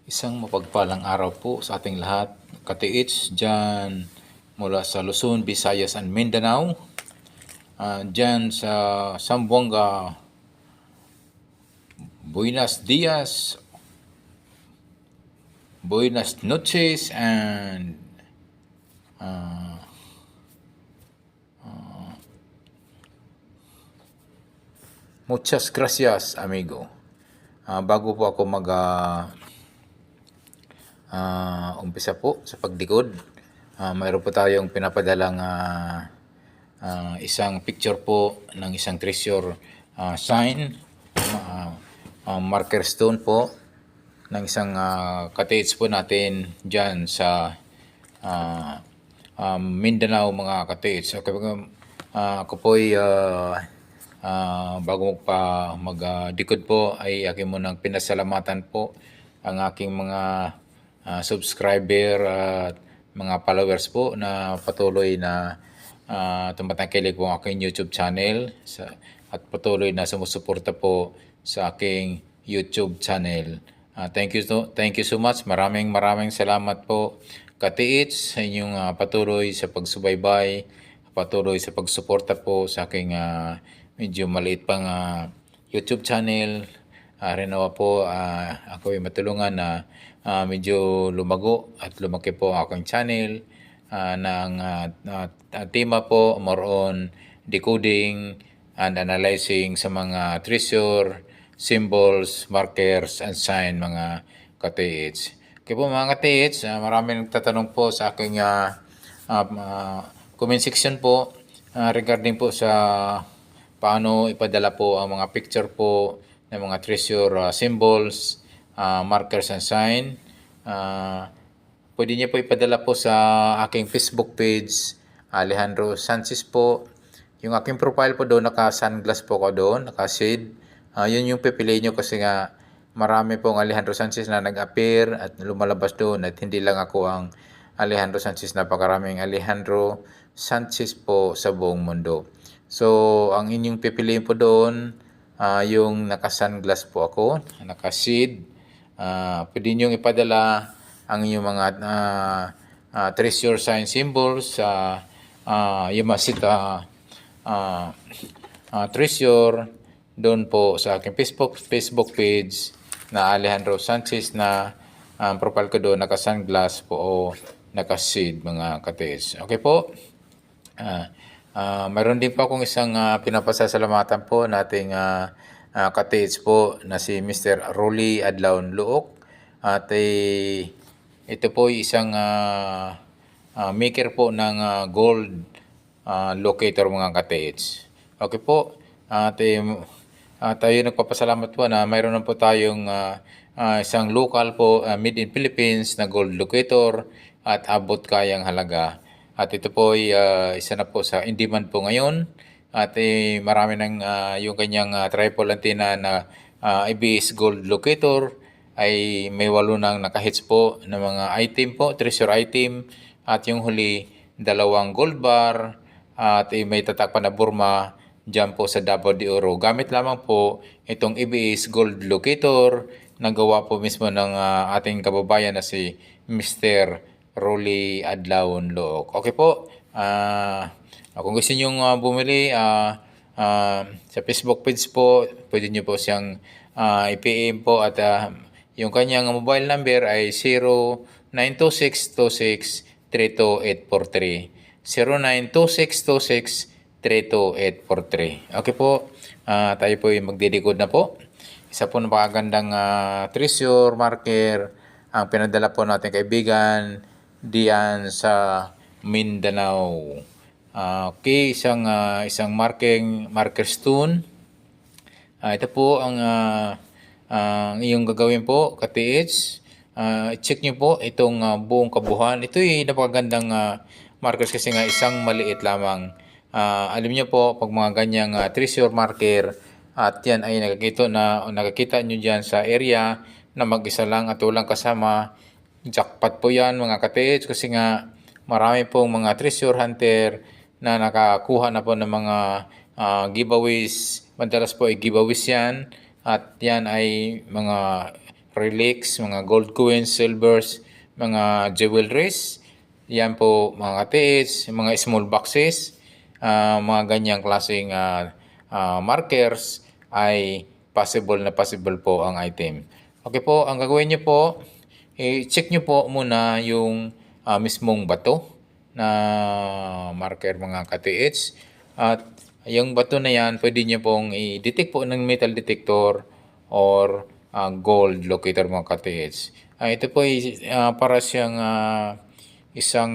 Isang mapagpalang araw po sa ating lahat. Katiits dyan mula sa Luzon, Visayas, and Mindanao. Dyan sa Zamboanga, Buenos Dias, Buenas noches, and muchas gracias, amigo. Bago po ako umpisa po sa paglikod, mayroon po tayong pinapadalang isang picture po ng isang treasure sign, marker stone po ng isang katiits po natin dyan sa Mindanao, mga katiits. Okay, ako po'y bago magdikod po ay aking munang pinasalamatan po ang aking mga subscriber at mga followers po na patuloy na tumatangkilik po ang aking YouTube channel at patuloy na sumusuporta po sa aking YouTube channel. Thank you so much. Maraming salamat po, katiits, sa inyong patuloy sa pagsubaybay, patuloy sa pagsuporta po sa aking medyo maliit pang YouTube channel. Rin nawa po ako ay matulungan na medyo lumago at lumaki po ang aking channel ng tema po more on decoding and analyzing sa mga treasure, symbols, markers, and sign, mga katiits. Okay po, mga katiits, maraming nagtatanong po sa aking comment section po regarding po sa paano ipadala po ang mga picture po ng mga treasure symbols, markers, and sign. Pwede niyo po ipadala po sa aking Facebook page, Alejandro Sanchez po. Yung aking profile po doon, naka-sunglass po ko doon, naka-shade. Yun yung pipiliin nyo kasi nga marami pong Alejandro Sanchez na nag-appear at lumalabas doon at hindi lang ako ang Alejandro Sanchez, napakaraming Alejandro Sanchez po sa buong mundo. So, ang inyong pipiliin po doon, yung naka-sunglass po ako, naka-shade. Pwede nyo ipadala ang inyong mga treasure sign symbols sa Yamashita treasure doon po sa aking Facebook page na Alejandro Sanchez, na profile ko doon naka-sunglass po o naka-shade, mga katiits. Okay po. Mayroon din po akong isang pinapasasalamatan po nating katiits po na si Mr. Rolly Adlaon Luok. At ito po isang maker po ng gold locator, mga katiits. Okay po. Tayo nagpapasalamat po na mayroon na po tayong isang local po made in Philippines na gold locator at abot kayang halaga. At ito po ay isa na po sa in-demand po ngayon. At marami ng yung kanyang triple antenna na ABS gold locator ay may 8 nang nakahits po ng mga item po, treasure item. At yung huli, 2 gold bar at may tatak pa na Burma dyan po sa Davao de Oro. Gamit lamang po itong ABS gold locator na gawa po mismo ng ating kababayan na si Mr. Rolly Adlaon Luok. Okay po. Kung gusto nyo bumili sa Facebook page po, pwede nyo po siyang i-PM po at yung kanyang mobile number ay 092626328843. 092626328843. Okay po. Tayo po ay magdidikod na po. Isa po napakagandang treasure marker ang pinadala po natin kaibigan diyan sa Mindanao. Okay, isang marker stone. Ito po ang iyong gagawin po, katiits. Check nyo po itong buong kabuuan. Ito ay napakagandang markers kasi nga isang maliit lamang. Alam nyo po, pag mga ganyang treasure marker at yan ay nakakita nyo dyan sa area na mag-isa lang at walang kasama, jackpot po yan, mga katiits, kasi nga marami pong mga treasure hunter na nakakuha na po ng mga giveaways. Madalas po ay giveaways yan at yan ay mga relics, mga gold coins, silvers, mga jewelries. Yan po mga katiits, mga small boxes, mga ganyang klaseng markers ay possible po ang item. Okay po, ang gagawin nyo po, i-check nyo po muna yung mismong bato na marker mga katiits. At yung bato na yan, pwede nyo pong i-detect po ng metal detector or gold locator mga katiits. Ito po ay para siyang isang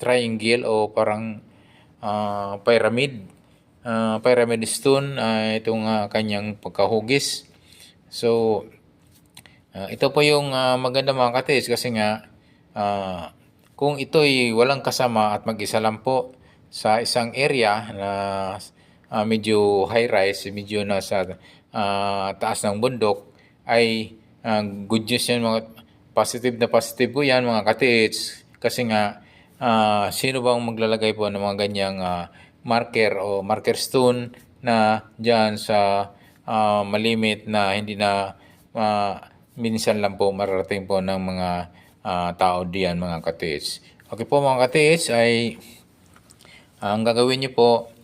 triangle o parang pyramid. Pyramid stone, itong kanyang pagkahugis. So, ito po yung maganda mga katiits kasi nga kung ito'y walang kasama at mag-isa lang po sa isang area na medyo high rise, medyo nasa taas ng bundok, ay good news yan mga positive po yan mga katiits kasi nga sino bang maglalagay po ng mga ganyang marker o marker stone na dyan sa malimit na hindi na minsan lang po mararating po ng mga tao diyan mga katiits. Okay po mga katiits ay ang gagawin nyo po,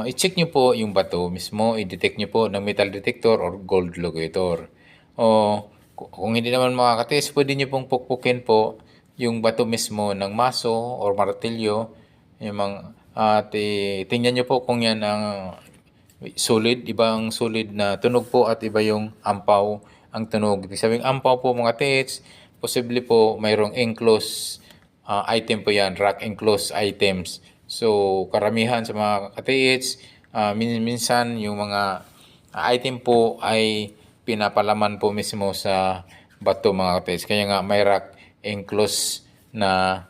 i-check nyo po yung bato mismo, i-detect nyo po ng metal detector or gold locator. O kung hindi naman mga katiits, pwede nyo pong pukpukin po yung bato mismo ng maso or martilyo. Yung at tingnan nyo po kung yan ang solid, iba ang solid na tunog po at iba yung ampaw ang tunog. Ibig sabihin ampaw po mga katiits, posible po mayroong enclosed item po yan, rack enclosed items. So, karamihan sa mga katiits, minsan yung mga item po ay pinapalaman po mismo sa bato mga katiits. Kaya nga may rack enclosed na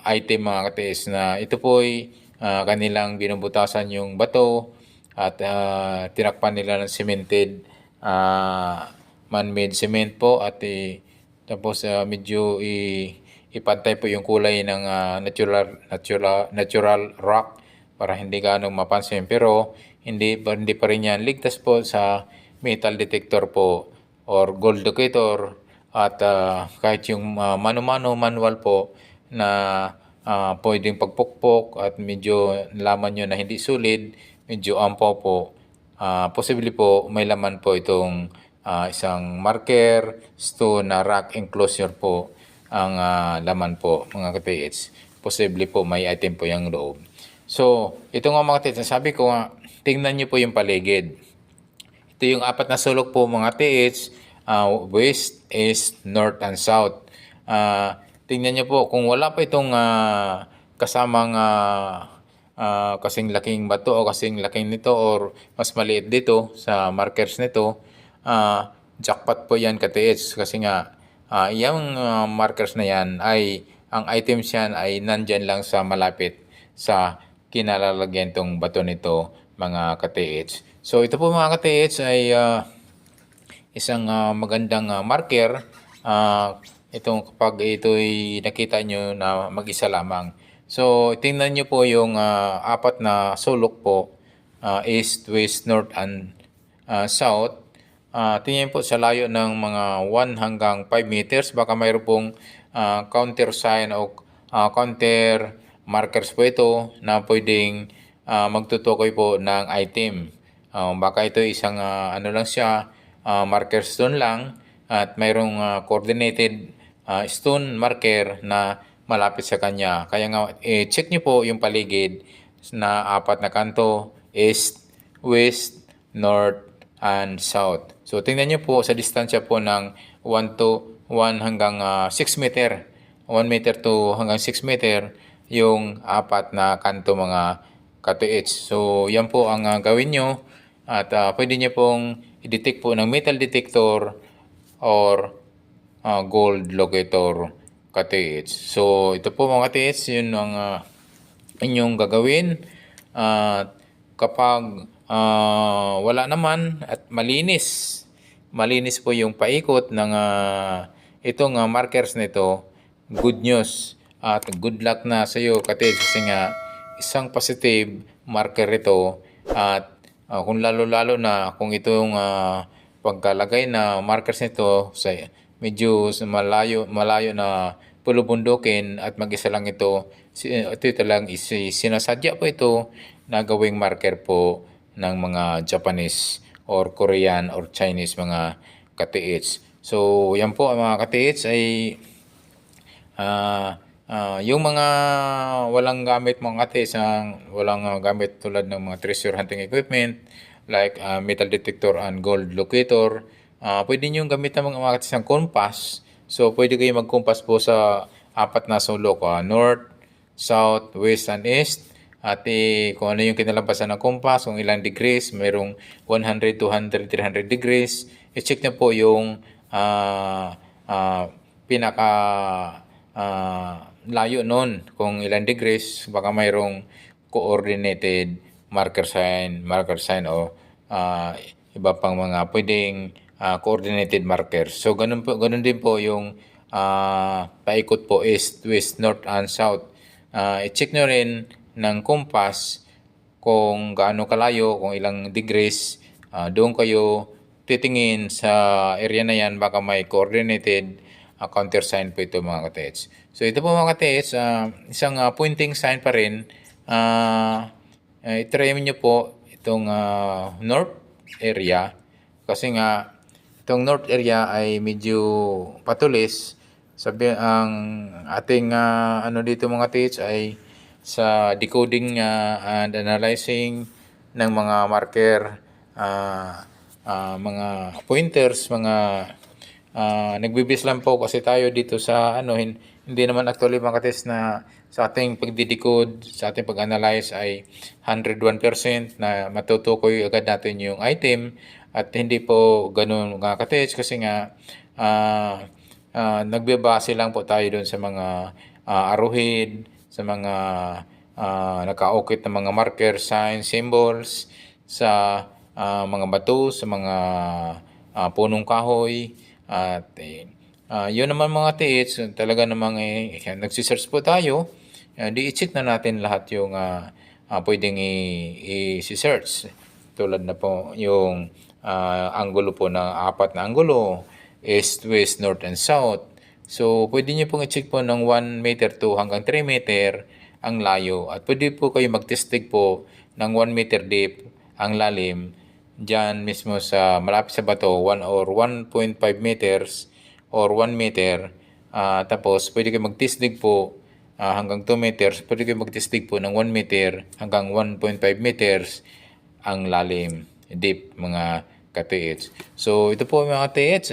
item mga katiits na ito po ay kanilang binubutasan yung bato at tinakpan nila ng cemented man-made cement po at tapos medyo ipantay po yung kulay ng natural rock para hindi ganong mapansin. Pero hindi pa rin yan ligtas po sa metal detector po or gold locator at kahit yung mano-mano manual po na pwedeng pagpukpok at medyo nalaman nyo na hindi sulit, medyo ampaw po, posible po may laman po itong isang marker, stone na rack enclosure po ang laman po mga katiits. Posible po may item po yung loob. So, ito nga mga katiits, sabi ko nga, tingnan nyo po yung paligid. Ito yung apat na sulok po mga katiits, west, east, north, and south. Tingnan nyo po, kung wala pa itong kasamang kasing laking bato o kasing laking nito or mas maliit dito sa markers nito, jackpot po yan katiits kasi nga yung markers na yan ay ang items yan ay nandyan lang sa malapit sa kinalalagyan tong bato nito mga katiits. So ito po mga katiits ay isang magandang marker itong kapag ito'y nakita nyo na mag-isa lamang. So tingnan nyo po yung apat na sulok po, east, west, north, and south. Tingnan po sa layo ng mga 1 hanggang 5 meters. Baka mayroon pong counter sign o counter markers po ito na pwedeng magtutukoy po ng item. Baka ito isang ano lang siya, marker stone lang at mayroong coordinated stone marker na malapit sa kanya. Kaya nga, check nyo po yung paligid na apat na kanto, east, west, north, and south. So, tingnan nyo po sa distansya po ng 1 hanggang 6 meter. 1 meter to hanggang 6 meter yung apat na kanto mga katiits. So, yan po ang gawin nyo. At pwede nyo pong i-detect po ng metal detector or gold locator katiits. So, ito po mga katiits, yun ang inyong gagawin. Kapag wala naman at malinis po yung paikot ng itong markers nito, good news at good luck na sa iyo katiits kasi nga isang positive marker ito at kung lalo-lalo na kung itong pagkalagay na markers nito sa medyo malayo na pulubundukin at mag-isa lang ito, ito lang sinasadya po ito na gawing marker po ng mga Japanese or Korean or Chinese mga katiits. So yan po ang mga katiits ay yung mga walang gamit mga katiits, walang gamit tulad ng mga treasure hunting equipment like metal detector and gold locator, pwede nyo gamitan mga katiits ng compass. So pwede kayo mag-compass po sa apat na sulok, north, south, west, and east. At kung ano yung kinalabasan ng compass, kung ilang degrees, mayroong 100, 200, 300 degrees, i-check na po yung pinaka layo nun. Kung ilang degrees, baka mayroong coordinated marker sign o iba pang mga pwedeng coordinated markers. So ganun din po yung paikot po east, west, north, and south. I-check nyo rin ng compass kung gaano kalayo, kung ilang degrees. Doon kayo titingin sa area na yan, baka may coordinated countersign po ito mga katiits. So ito po mga katiits, isang pointing sign pa rin. I-try nyo po itong north area kasi nga itong north area ay medyo patulis. Ang ating ano dito mga katiits ay sa decoding and analyzing ng mga marker, mga pointers, mga nagbibis lang po kasi tayo dito sa ano, hindi naman actually mga katiits na sa ating pagdidecode, sa ating pag-analyze ay 101% na matutukoy agad natin yung item, at hindi po ganun mga katiits kasi nga nagbabase lang po tayo doon sa mga arrowhead, sa mga nakaukit na mga marker, signs, symbols, sa mga bato, sa mga punong kahoy. At yun naman mga katiits, talaga namang nagsisearch po tayo. Di-check na natin lahat yung pwedeng i-search. Tulad na po yung angulo po ng apat na angulo, east, west, north, and south. So, pwede nyo pong i-check po ng 1 meter to hanggang 3 meter ang layo. At pwede po kayo mag-testig po ng 1 meter deep ang lalim dyan mismo sa malapit sa bato, 1 or 1.5 meters or 1 meter. Tapos, pwede kayo mag-testig po hanggang 2 meters. Pwede kayo mag-testig po ng 1 meter hanggang 1.5 meters ang lalim, deep mga katiits. So, ito po mga katiits.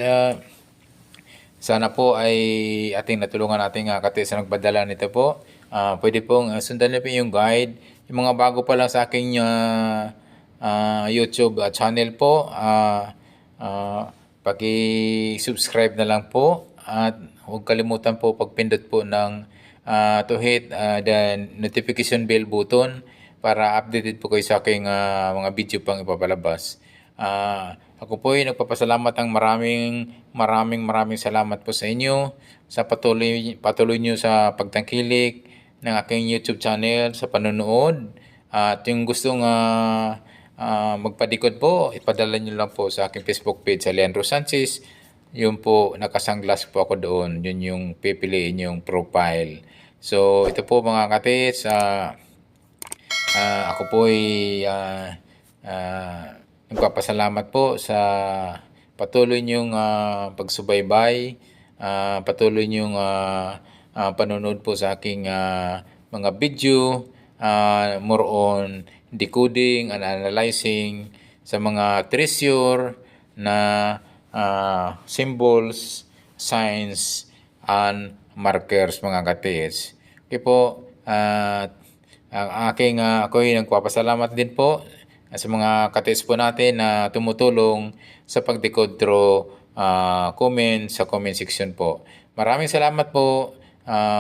Sana po ay ating natulungan ating katiits na nagpadala nito po. Pwede pong sundan niyo po yung guide. Yung mga bago pa lang sa aking YouTube channel po, paki-subscribe na lang po. At huwag kalimutan po pagpindot po ng to hit the notification bell button para updated po kayo sa aking mga video pang ipapalabas. Ako po ay nagpapasalamat ng maraming salamat po sa inyo sa patuloy nyo sa pagtangkilik ng aking YouTube channel, sa panonood. At yung gustong magpadikod po, ipadala nyo lang po sa aking Facebook page sa Leandro Sanchez. Yun po, nakasanglas po ako doon. Yun yung pipiliin yung profile. So ito po mga katiits, ako po ay nagpapasalamat po sa patuloy niyong pagsubaybay, patuloy niyong panonood po sa aking mga video, more on decoding and analyzing sa mga treasure na symbols, signs, and markers mga katiits. Okay po, ako ay nagpapasalamat din po sa mga katiits po natin na tumutulong sa pag-decode through comment sa comment section po. Maraming salamat po.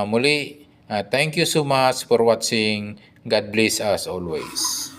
Muli, thank you so much for watching. God bless us always.